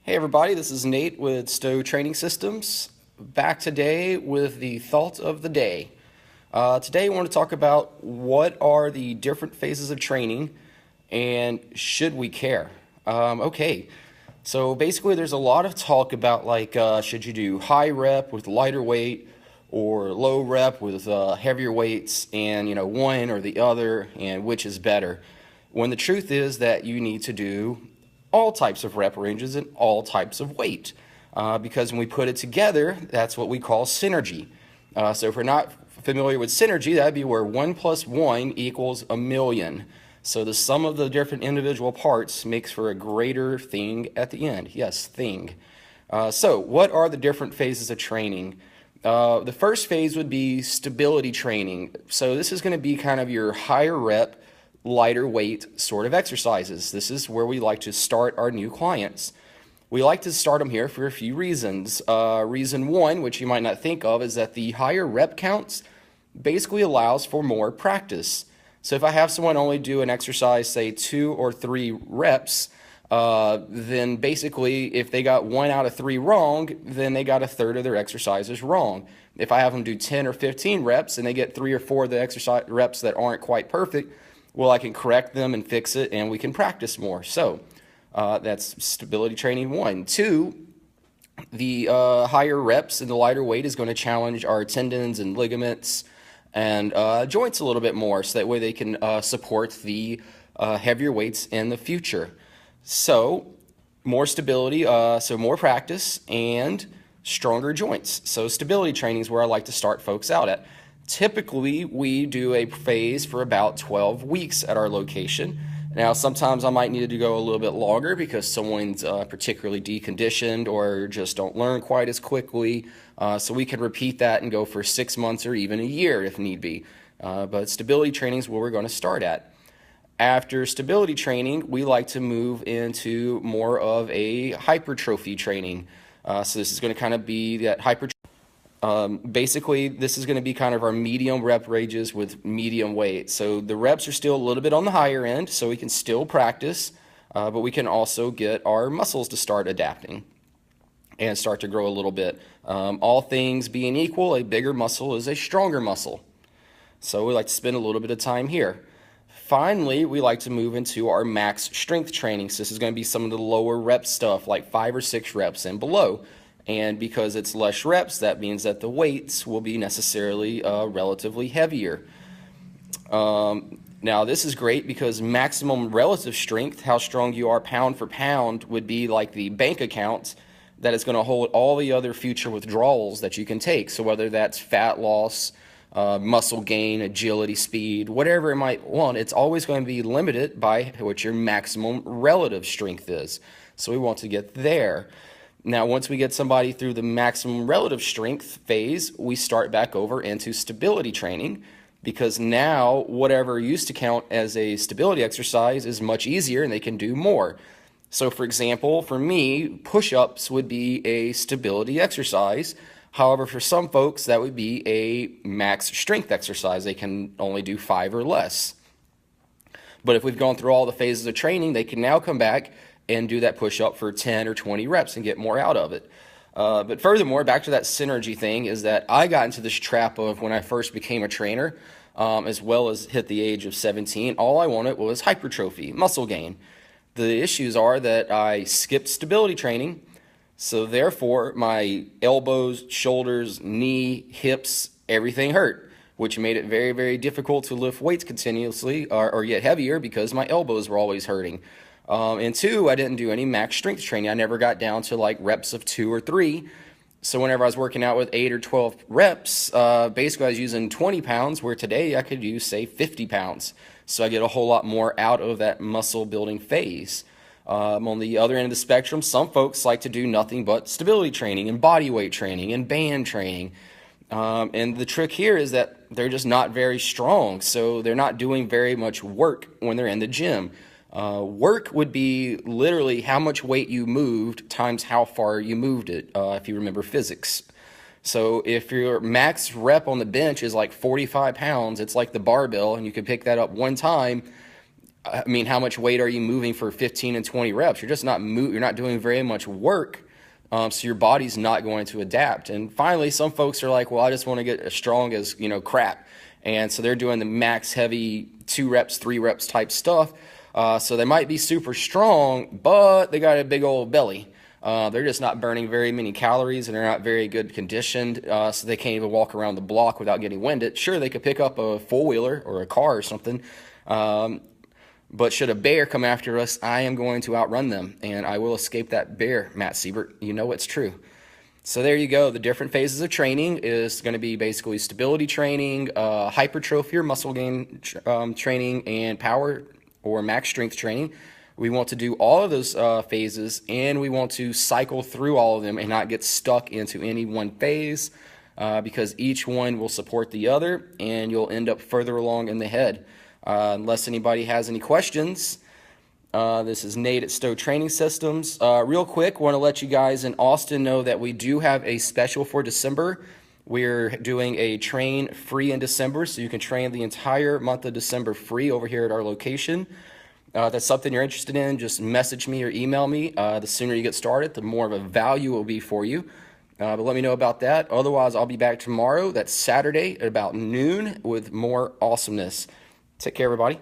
Hey everybody, this is Nate with Stowe Training Systems. Back today with the thought of the day. Today I want to talk about what are the different phases of training and should we care? Okay, so basically there's a lot of talk about should you do high rep with lighter weight or low rep with heavier weights, and one or the other and which is better. When the truth is that you need to do all types of rep ranges and all types of weight, because when we put it together, that's what we call synergy. So if we're not familiar with synergy, that'd be where 1 + 1 equals a million. So the sum of the different individual parts makes for a greater thing at the end. Yes, thing. So what are the different phases of training? The first phase would be stability training. So this is going to be kind of your higher rep, lighter weight sort of exercises. This is where we like to start our new clients. We like to start them here for a few reasons. Reason one, which you might not think of, is that the higher rep counts basically allows for more practice. So if I have someone only do an exercise, say 2 or 3 reps, then basically if they got 1 out of 3 wrong, then they got a third of their exercises wrong. If I have them do 10 or 15 reps and they get 3 or 4 of the exercise reps that aren't quite perfect, well, I can correct them and fix it, and we can practice more. So that's stability training 1. 2, the higher reps and the lighter weight is going to challenge our tendons and ligaments and joints a little bit more, so that way they can support the heavier weights in the future. So more stability, so more practice and stronger joints. So stability training is where I like to start folks out at. Typically, we do a phase for about 12 weeks at our location. Now, sometimes I might need to go a little bit longer because someone's particularly deconditioned or just don't learn quite as quickly. So we can repeat that and go for 6 months or even a year if need be. But stability training is where we're going to start at. After stability training, we like to move into more of a hypertrophy training. So this is going to kind of be that hypertrophy. Basically, this is going to be kind of our medium rep ranges with medium weight. So the reps are still a little bit on the higher end, so we can still practice, but we can also get our muscles to start adapting and start to grow a little bit. All things being equal, a bigger muscle is a stronger muscle. So we like to spend a little bit of time here. Finally, we like to move into our max strength training. So this is going to be some of the lower rep stuff, like 5 or 6 reps and below. And because it's less reps, that means that the weights will be necessarily relatively heavier. Now, this is great because maximum relative strength, how strong you are pound for pound, would be like the bank account that is going to hold all the other future withdrawals that you can take. So whether that's fat loss, muscle gain, agility, speed, whatever it might want, it's always going to be limited by what your maximum relative strength is. So we want to get there. Now, once we get somebody through the maximum relative strength phase, we start back over into stability training, because now whatever used to count as a stability exercise is much easier and they can do more. So for example, for me, push-ups would be a stability exercise. However, for some folks, that would be a max strength exercise. They can only do 5 or less. But if we've gone through all the phases of training, they can now come back and do that push-up for 10 or 20 reps and get more out of it. But furthermore, back to that synergy thing, is that I got into this trap of when I first became a trainer, as well as hit the age of 17, all I wanted was hypertrophy, muscle gain. The issues are that I skipped stability training, so therefore my elbows, shoulders, knee, hips, everything hurt, which made it very, very difficult to lift weights continuously or get heavier because my elbows were always hurting. And 2, I didn't do any max strength training. I never got down to like reps of 2 or 3. So whenever I was working out with 8 or 12 reps, basically I was using 20 pounds, where today I could use, say, 50 pounds. So I get a whole lot more out of that muscle building phase. On the other end of the spectrum, some folks like to do nothing but stability training and body weight training and band training. And the trick here is that they're just not very strong. So they're not doing very much work when they're in the gym. Work would be literally how much weight you moved times how far you moved it, if you remember physics. So if your max rep on the bench is like 45 pounds, it's like the barbell, and you can pick that up one time. I mean, how much weight are you moving for 15 and 20 reps? You're just not you're not doing very much work. So your body's not going to adapt. And finally, some folks are like, well, I just want to get as strong as, crap. And so they're doing the max heavy 2 reps, 3 reps type stuff. So they might be super strong, but they got a big old belly. They're just not burning very many calories, and they're not very good conditioned, so they can't even walk around the block without getting winded. Sure, they could pick up a four-wheeler or a car or something, but should a bear come after us, I am going to outrun them, and I will escape that bear, Matt Siebert. You know it's true. So there you go. The different phases of training is going to be basically stability training, hypertrophy or muscle gain training, and power or max strength training. We want to do all of those phases, and we want to cycle through all of them and not get stuck into any one phase, because each one will support the other, and you'll end up further along in the head. Unless anybody has any questions, this is Nate at Stowe Training Systems. Real quick, want to let you guys in Austin know that we do have a special for December. We're doing a train free in December, so you can train the entire month of December free over here at our location. If that's something you're interested in, just message me or email me. The sooner you get started, the more of a value it will be for you. But let me know about that. Otherwise, I'll be back tomorrow. That's Saturday at about noon with more awesomeness. Take care, everybody.